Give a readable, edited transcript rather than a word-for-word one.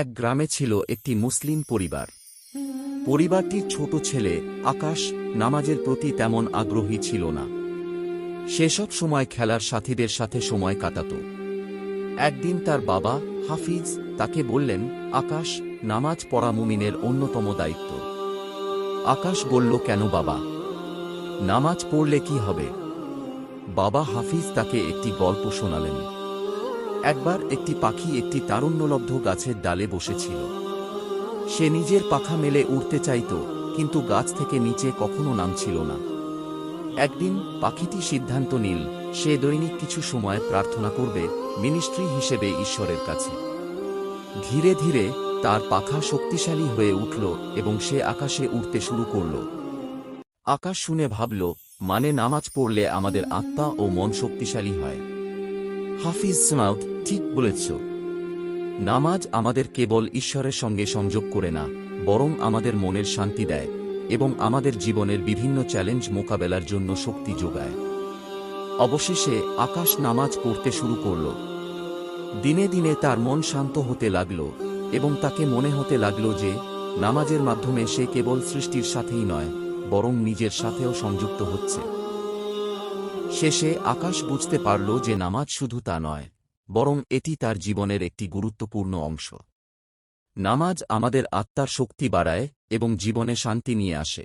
এক গ্রামে ছিল একটি মুসলিম পরিবার। পরিবারটির ছোট ছেলে আকাশ নামাজের প্রতি তেমন আগ্রহী ছিল না। সেসব সময় খেলার সাথীদের সাথে সময় কাটাত। একদিন তার বাবা হাফিজ তাকে বললেন, আকাশ, নামাজ পড়া মুমিনের অন্যতম দায়িত্ব। আকাশ বলল, কেন বাবা? নামাজ পড়লে কি হবে? বাবা হাফিজ তাকে একটি গল্প শোনালেন। একবার একটি পাখি একটি তারুণ্যলব্ধ গাছের ডালে বসেছিল। সে নিজের পাখা মেলে উড়তে চাইত, কিন্তু গাছ থেকে নিচে কখনো নামছিল না। একদিন পাখিটি সিদ্ধান্ত নিল, সে দৈনিক কিছু সময় প্রার্থনা করবে, মিনিস্ট্রি হিসেবে ঈশ্বরের কাছে। ধীরে ধীরে তার পাখা শক্তিশালী হয়ে উঠল এবং সে আকাশে উড়তে শুরু করল। আকাশ শুনে ভাবল, মানে নামাজ পড়লে আমাদের আত্মা ও মন শক্তিশালী হয়। হাফিজ সামাউদ, ঠিক বলেছ। নামাজ আমাদের কেবল ঈশ্বরের সঙ্গে সংযোগ করে না, বরং আমাদের মনের শান্তি দেয় এবং আমাদের জীবনের বিভিন্ন চ্যালেঞ্জ মোকাবেলার জন্য শক্তি যোগায়। অবশেষে আকাশ নামাজ পড়তে শুরু করল। দিনে দিনে তার মন শান্ত হতে লাগল এবং তাকে মনে হতে লাগল যে নামাজের মাধ্যমে সে কেবল সৃষ্টির সাথেই নয়, বরং নিজের সাথেও সংযুক্ত হচ্ছে। শেষে আকাশ বুঝতে পারল যে নামাজ শুধু তা নয়, বরং এটি তার জীবনের একটি গুরুত্বপূর্ণ অংশ। নামাজ আমাদের আত্মার শক্তি বাড়ায় এবং জীবনে শান্তি নিয়ে আসে।